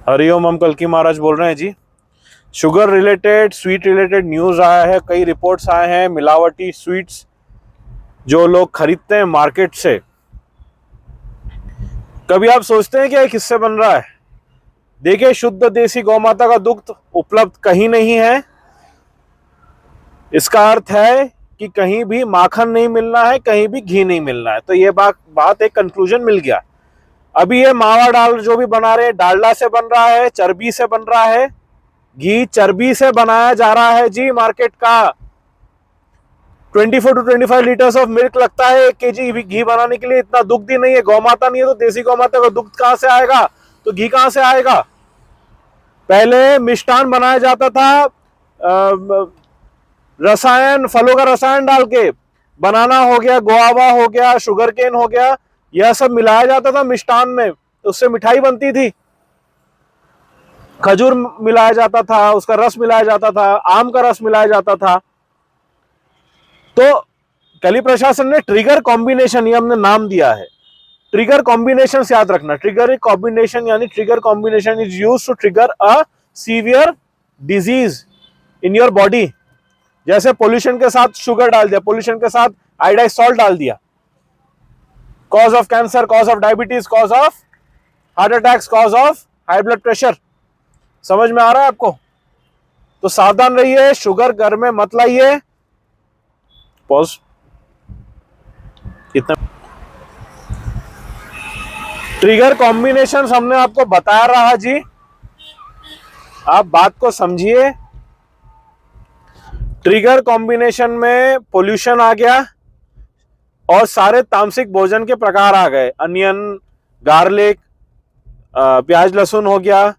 हरिओम, हम कल्कि महाराज बोल रहे हैं जी। Sugar related, sweet related news आया है, कई रिपोर्ट्स आए हैं मिलावटी स्वीट्स जो लोग खरीदते हैं मार्केट से। कभी आप सोचते हैं कि ये किससे बन रहा है? देखिए, शुद्ध देसी गौमाता का दुग्ध उपलब्ध कहीं नहीं है। इसका अर्थ है कि कहीं भी माखन नहीं मिलना है, कहीं भी घी नहीं मिलना है। तो ये बात एक कंक्लूजन मिल गया। अभी ये मावा डाल जो भी बना रहे हैं, डालडा से बन रहा है, चर्बी से बन रहा है। घी चर्बी से बनाया जा रहा है जी। मार्केट का 24 to 25 लीटर्स ऑफ मिल्क लगता है 1 केजी घी बनाने के लिए। इतना दुग्ध ही नहीं है, गौमाता नहीं है तो देसी गौमाता का दुग्ध कहां से आएगा? तो घी कहां से आएगा? पहले मिष्ठान बनाया जाता था रसायन, फलों का रसायन डाल के। बनाना हो गया, गुआवा हो गया, शुगर केन हो गया, यह सब मिलाया जाता था मिष्ठान में, उससे मिठाई बनती थी। खजूर मिलाया जाता था, उसका रस मिलाया जाता था, आम का रस मिलाया जाता था। तो कली प्रशासन ने ट्रिगर कॉम्बिनेशन, ये हमने नाम दिया है। ट्रिगर कॉम्बिनेशन याद रखना। ट्रिगर कॉम्बिनेशन यानी trigger combination is used to trigger a severe disease in your body. जैसे पोल्यूशन के साथ शुगर डाल दिया, पोल्यूशन के साथ आयोडाइज सॉल्ट डाल दिया, cause of cancer, cause of diabetes, cause of heart attacks, cause of high blood pressure. समझ में आ रहा है आपको? तो सावधान रहिए, शुगर घर में मत लाइए। पॉज। कितना ट्रिगर कॉम्बिनेशन हमने आपको बताया रहा जी, आप बात को समझिए। ट्रिगर कॉम्बिनेशन में पोल्यूशन आ गया और सारे तामसिक भोजन के प्रकार आ गए। अनियन, गार्लिक, प्याज लहसुन हो गया,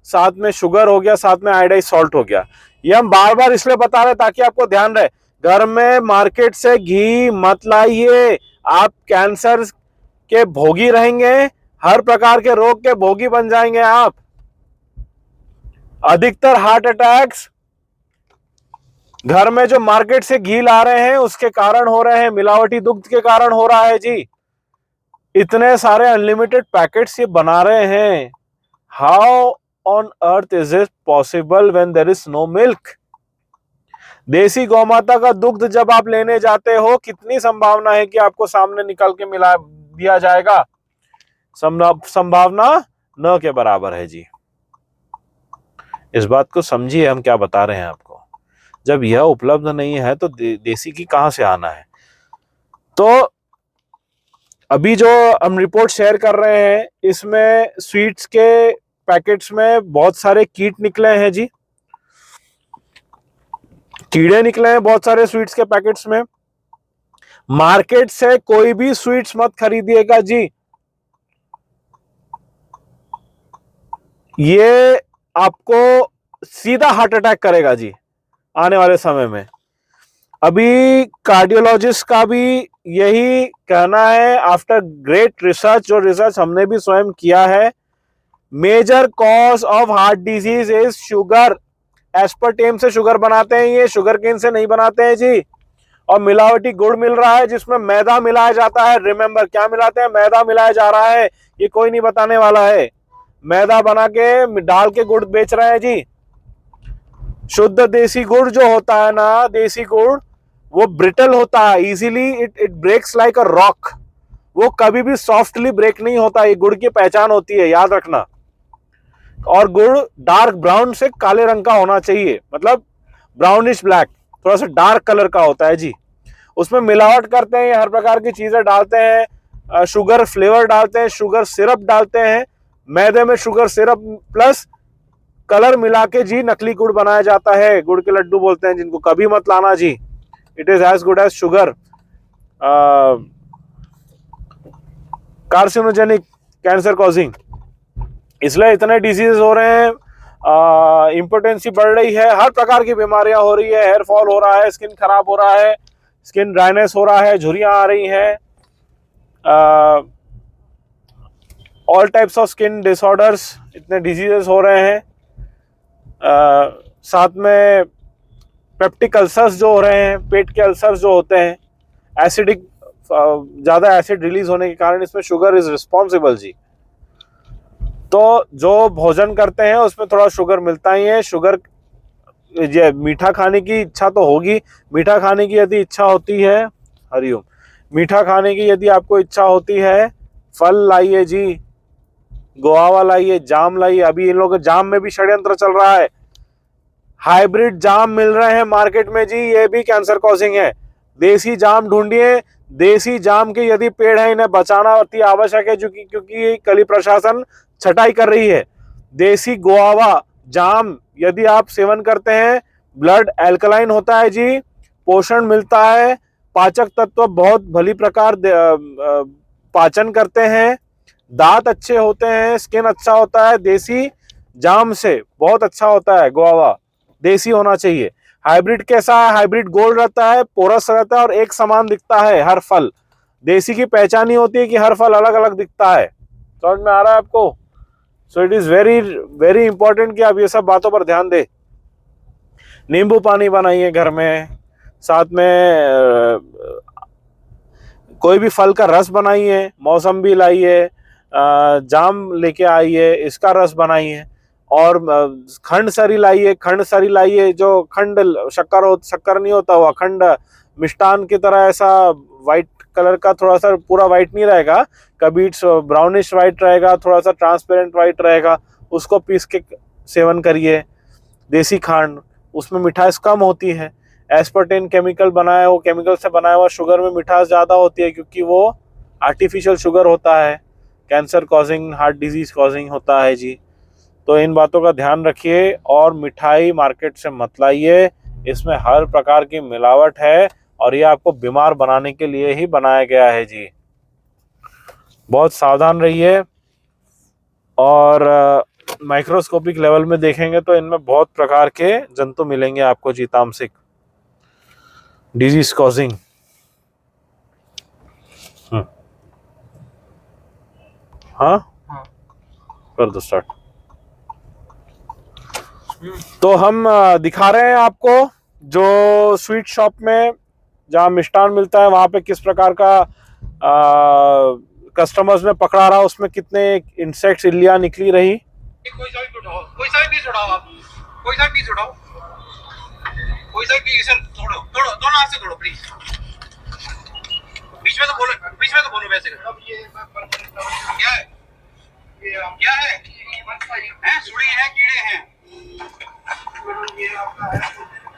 साथ में शुगर हो गया, साथ में आयोडाइज सॉल्ट हो गया। ये हम बार बार इसलिए बता रहे ताकि आपको ध्यान रहे। घर में मार्केट से घी मत लाइए, आप कैंसर के भोगी रहेंगे, हर प्रकार के रोग के भोगी बन जाएंगे आप। अधिकतर हार्ट अटैक्स घर में जो मार्केट से घी ला रहे हैं उसके कारण हो रहे हैं, मिलावटी दुग्ध के कारण हो रहा है जी। इतने सारे अनलिमिटेड पैकेट्स ये बना रहे हैं। How on earth is it possible when there is no milk? देसी गौमाता का दुग्ध जब आप लेने जाते हो, कितनी संभावना है कि आपको सामने निकल के मिला दिया जाएगा? संभावना न के बराबर है जी। इस बात को समझिए, हम क्या बता रहे हैं आपको। जब यह उपलब्ध नहीं है तो देसी की कहां से आना है? तो अभी जो हम रिपोर्ट शेयर कर रहे हैं, इसमें स्वीट्स के पैकेट्स में बहुत सारे कीट निकले हैं जी, कीड़े निकले हैं बहुत सारे स्वीट्स के पैकेट्स में। मार्केट से कोई भी स्वीट्स मत खरीदिएगा जी, ये आपको सीधा हार्ट अटैक करेगा जी आने वाले समय में। अभी कार्डियोलॉजिस्ट का भी यही कहना है, आफ्टर ग्रेट रिसर्च, जो रिसर्च हमने भी स्वयं किया है, major cause of heart disease is sugar. Aspartame से शुगर बनाते हैं, ये शुगर केन से नहीं बनाते हैं जी। और मिलावटी गुड़ मिल रहा है जिसमें मैदा मिलाया जाता है। रिमेंबर, क्या मिलाते हैं? मैदा मिलाया जा रहा है। ये कोई नहीं बताने वाला है। मैदा बना के डाल के गुड़ बेच रहे हैं जी। शुद्ध देसी गुड़ जो होता है ना, देसी गुड़, वो ब्रिटल होता है, easily it breaks like a rock. वो कभी भी सॉफ्टली ब्रेक नहीं होता। ये गुड़ की पहचान होती है, याद रखना। और गुड़ डार्क ब्राउन से काले रंग का होना चाहिए, मतलब ब्राउनिश ब्लैक, थोड़ा सा डार्क कलर का होता है जी। उसमें मिलावट करते हैं, हर प्रकार की चीजें डालते हैं, शुगर फ्लेवर डालते हैं, शुगर सिरप डालते हैं। मैदे में शुगर सिरप प्लस कलर मिला के जी नकली गुड़ बनाया जाता है। गुड़ के लड्डू बोलते हैं जिनको, कभी मत लाना जी। It is as good as sugar, carcinogenic, cancer causing. इसलिए इतने डिजीज हो रहे हैं, इम्पोर्टेंसी बढ़ रही है, हर प्रकार की बीमारियां हो रही है। हेयर फॉल हो रहा है, स्किन खराब हो रहा है, स्किन ड्राइनेस हो रहा है, झुर्रियां आ रही हैं, all types of skin disorders, इतने डिजीजेस हो रहे हैं। साथ में पेप्टिक अल्सर्स जो हो रहे हैं, पेट के अल्सर्स जो होते हैं, एसिडिक, ज़्यादा एसिड रिलीज होने के कारण इसमें शुगर इज रिस्पॉन्सिबल जी। तो जो भोजन करते हैं उसमें थोड़ा शुगर मिलता ही है। शुगर, मीठा खाने की इच्छा तो होगी, मीठा खाने की यदि इच्छा होती है, हरिओम, मीठा खाने की यदि आपको इच्छा होती है, फल लाइए जी, गुआवा लाइए, जाम लाइए। अभी इन लोगों के जाम में भी षड्यंत्र चल रहा है, हाइब्रिड जाम मिल रहे हैं मार्केट में जी, ये भी कैंसर कॉजिंग है। देसी जाम ढूंढिए, देसी जाम के यदि पेड़ है इन्हें बचाना अति आवश्यक है, क्योंकि कली प्रशासन छटाई कर रही है। देसी गुआवा जाम यदि आप सेवन करते हैं, ब्लड एल्कलाइन होता है जी, पोषण मिलता है, पाचक तत्व बहुत भली प्रकार पाचन करते हैं, दांत अच्छे होते हैं, स्किन अच्छा होता है। देसी जाम से बहुत अच्छा होता है गुआवा, देसी होना चाहिए। हाइब्रिड कैसा है? हाइब्रिड गोल रहता है, पोरस रहता है और एक समान दिखता है हर फल। देसी की पहचान ही होती है कि हर फल अलग अलग दिखता है। समझ में आ रहा है आपको? So it is very very important कि आप ये सब बातों पर ध्यान दें। नींबू पानी बनाइए घर में, साथ में कोई भी फल का रस बनाइए, मौसम्बी लाइए, जाम लेके आइए, इसका रस बनाइए, और खंड सरी लाइए, खंड सरी लाइए, जो खंड शक्कर नहीं होता, वो अखंड मिष्टान की तरह ऐसा वाइट कलर का, थोड़ा सा पूरा वाइट नहीं रहेगा, कभी ब्राउनिश वाइट रहेगा, थोड़ा सा ट्रांसपेरेंट वाइट रहेगा, उसको पीस के सेवन करिए। देसी खांड, उसमें मिठास कम होती है। एस्पर्टेन केमिकल बनाया, वो केमिकल से बनाया हुआ शुगर में मिठास ज़्यादा होती है, क्योंकि वो आर्टिफिशियल शुगर होता है, cancer causing, heart disease causing होता है जी। तो इन बातों का ध्यान रखिए, और मिठाई मार्केट से मत लाइए, इसमें हर प्रकार की मिलावट है, और ये आपको बीमार बनाने के लिए ही बनाया गया है जी। बहुत सावधान रहिए। और माइक्रोस्कोपिक लेवल में देखेंगे तो इनमें बहुत प्रकार के जंतु मिलेंगे आपको जी, तामसिक, डिजीज कॉजिंग। हाँ, कर दो स्टार्ट। तो हम दिखा रहे हैं आपको जो स्वीट शॉप में जहाँ मिष्ठान मिलता है वहां पे किस प्रकार का कस्टमर्स ने पकड़ा रहा, उसमें कितने इंसेक्ट्स, इल्लियां निकली रही। कोई सा भी उठाओ, कोई सा भी पीस उठाओ, आप कोई सा भी पीस उठाओ, कोई सा भी पीस तोड़ो, तोड़ो, दोनों हाथ से तोड़ो प्लीज। बीच में तो बोलो, बीच में तो बोलो वैसे। क्या है? क्या है? सुड़ी है, कीड़े हैं,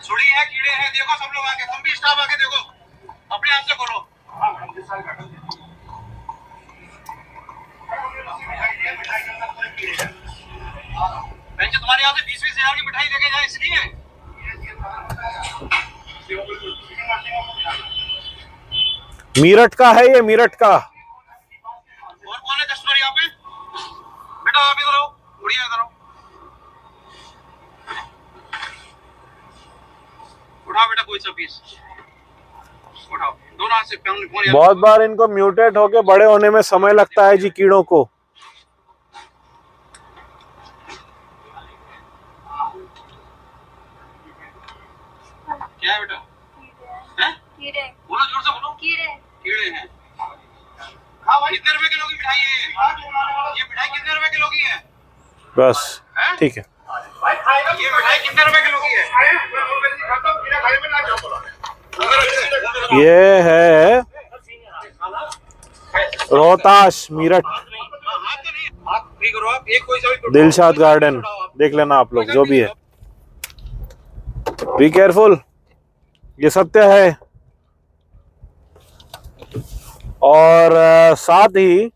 सुड़ी है, कीड़े हैं। देखो सब लोग आके, तुम भी स्टाफ आके देखो, अपने हाथ से खोलो। तुम्हारे यहाँ से 20-20 हजार की मिठाई लेके जाए इसलिए। मीरठ का है ये, मीरठ का। और कौन है कस्टमर यहाँ पे? बेटा आप इधर आओ, उड़िया इधर आओ, उठाओ बेटा कोई सा पीस उठाओ, दोनों हाथ से। बहुत बार इनको म्यूटेट होके बड़े होने में समय लगता है जी, कीड़ों को। क्या है बेटा? कीड़े। बोलो जोर से बोलो। कीड़े। कीड़े हैं। कितने रुपए किलो की मिठाई है ये मिठाई कितने रुपए किलो की है? बस ठीक है। ये मिठाई कितने रुपए किलो की है? ये है रोहतास, मीरठ, दिलशाद गार्डन। देख लेना आप लोग, जो भी है, बी केयरफुल, ये सत्य है। और साथ ही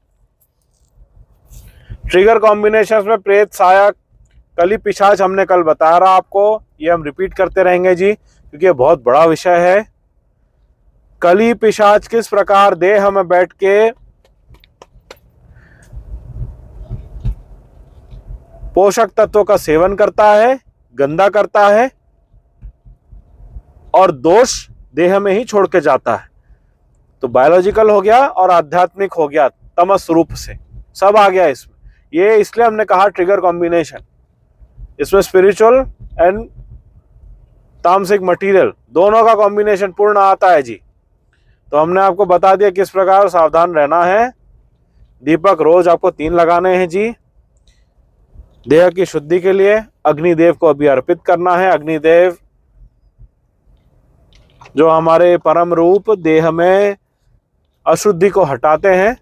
ट्रिगर कॉम्बिनेशंस में प्रेत, साया, कली पिशाच हमने कल बताया रहा आपको, ये हम रिपीट करते रहेंगे जी, क्योंकि ये बहुत बड़ा विषय है। कली पिशाच किस प्रकार देह में बैठ के पोषक तत्वों का सेवन करता है, गंदा करता है, और दोष देह में ही छोड़ के जाता है। तो बायोलॉजिकल हो गया और आध्यात्मिक हो गया, तमस रूप से सब आ गया इसमें। ये इसलिए हमने कहा ट्रिगर कॉम्बिनेशन, इसमें स्पिरिचुअल एंड तामसिक मटेरियल दोनों का कॉम्बिनेशन पूर्ण आता है जी। तो हमने आपको बता दिया किस प्रकार सावधान रहना है। दीपक रोज आपको 3 लगाने हैं जी। देह की शुद्धि के लिए अग्निदेव को अभी अर्पित करना है। अग्निदेव जो हमारे परम रूप देह में अशुद्धि को हटाते हैं,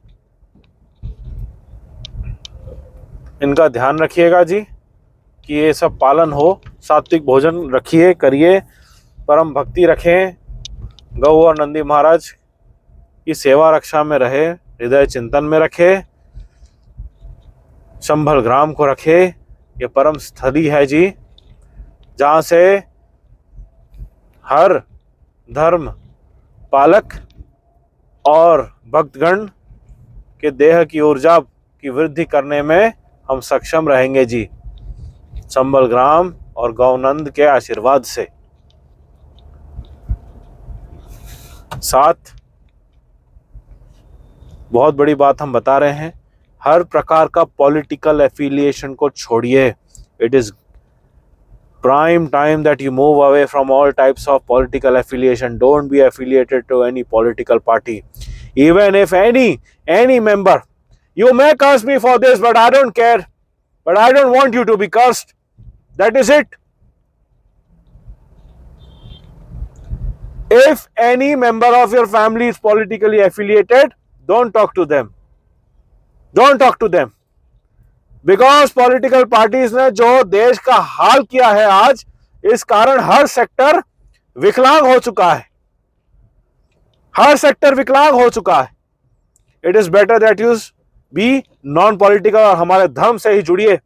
इनका ध्यान रखिएगा जी कि ये सब पालन हो। सात्विक भोजन रखिए, करिए, परम भक्ति रखें, गौ और नंदी महाराज की सेवा रक्षा में रहे, हृदय चिंतन में रखे, संभल ग्राम को रखे। ये परम स्थली है जी, जहाँ से हर धर्म पालक और भक्तगण के देह की ऊर्जा की वृद्धि करने में हम सक्षम रहेंगे जी, संभल ग्राम और गौनंद के आशीर्वाद से। साथ बहुत बड़ी बात हम बता रहे हैं, हर प्रकार का पॉलिटिकल एफिलिएशन को छोड़िए। It is prime time that you move away from all types of political affiliation. Don't be affiliated to any political party. Even if any member, you may curse me for this, but I don't care. But I don't want you to be cursed. That is it. If any member of your family is politically affiliated, don't talk to them. Don't talk to them. Because political parties ने जो देश का हाल किया है आज, इस कारण हर sector विकलांग हो चुका है। हर सेक्टर विकलांग हो चुका है। It is better that you be non political और हमारे धर्म से ही जुड़िए।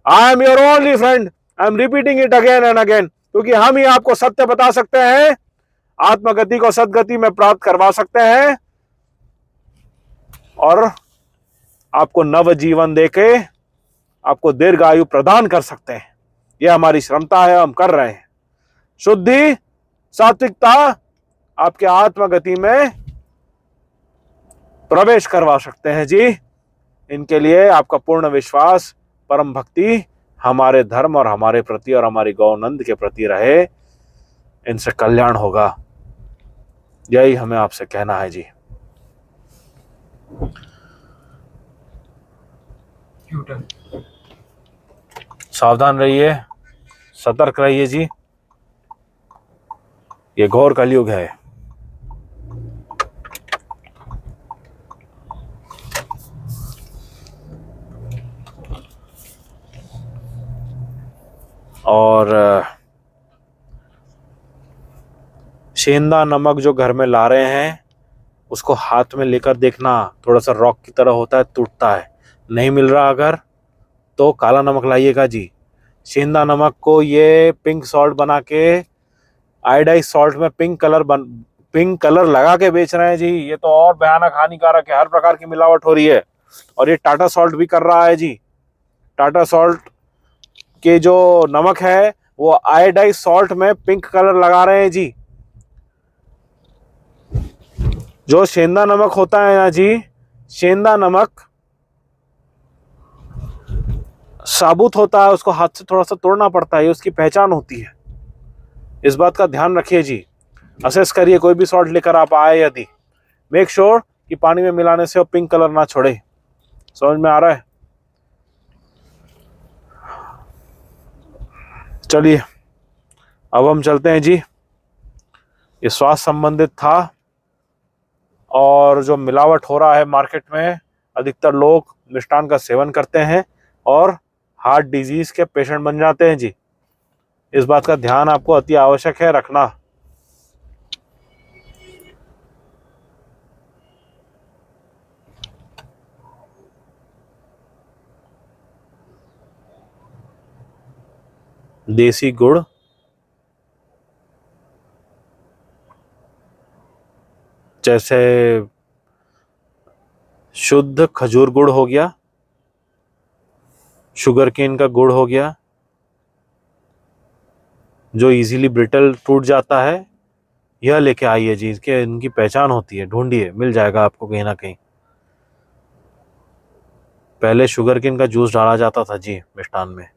I am your only friend, I am repeating it again and again, क्योंकि हम ही आपको सत्य बता सकते हैं, आत्मगति को सदगति में प्राप्त करवा सकते हैं और आपको नव जीवन देके आपको दीर्घ आयु प्रदान कर सकते हैं। यह हमारी क्षमता है, हम कर रहे हैं। शुद्धि, सात्विकता आपके आत्मगति में प्रवेश करवा सकते हैं जी। इनके लिए आपका पूर्ण विश्वास, परम भक्ति हमारे धर्म और हमारे प्रति और हमारी गौनंद के प्रति रहे, इनसे कल्याण होगा। यही हमें आपसे कहना है जी। सावधान रहिए, सतर्क रहिए जी, ये घोर कलयुग है। और सेंधा नमक जो घर में ला रहे हैं, उसको हाथ में लेकर देखना, थोड़ा सा रॉक की तरह होता है, टूटता है। नहीं मिल रहा अगर, तो काला नमक लाइएगा जी। सेंधा नमक को ये पिंक सॉल्ट बना के, आयोडाइज सॉल्ट में पिंक कलर लगा के बेच रहे हैं जी। ये तो और भयानक हानिकारक है, हर प्रकार की मिलावट हो रही है। और ये टाटा सॉल्ट भी कर रहा है जी। टाटा सॉल्ट के जो नमक है वो आयोडाइज सॉल्ट में पिंक कलर लगा रहे हैं जी। जो सेंधा नमक होता है ना जी, सेंधा नमक साबुत होता है, उसको हाथ से थोड़ा सा तोड़ना पड़ता है, ये उसकी पहचान होती है। इस बात का ध्यान रखिए जी। असेस करिए, कोई भी सॉल्ट लेकर आप आए यदि, मेक श्योर कि पानी में मिलाने से वो पिंक कलर ना छोड़े। समझ में आ रहा है? चलिए अब हम चलते हैं जी। ये स्वास्थ्य संबंधित था। और जो मिलावट हो रहा है मार्केट में, अधिकतर लोग मिष्ठान का सेवन करते हैं और हार्ट डिजीज के पेशेंट बन जाते हैं जी। इस बात का ध्यान आपको अति आवश्यक है रखना। देसी गुड़, जैसे शुद्ध खजूर गुड़ हो गया, शुगर केन का गुड़ हो गया, जो इजीली ब्रिटल टूट जाता है, यह लेके आइए जी। इसके इनकी पहचान होती है, ढूंढिए, मिल जाएगा आपको कहीं ना कहीं। पहले शुगर केन का जूस डाला जाता था जी मिष्ठान में,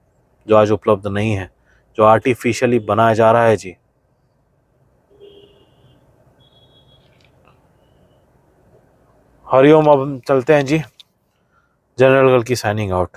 जो आज उपलब्ध नहीं है, जो आर्टिफिशियली बनाया जा रहा है जी। हरिओम। अब हम चलते हैं जी। जनरल गर्ल की साइनिंग आउट।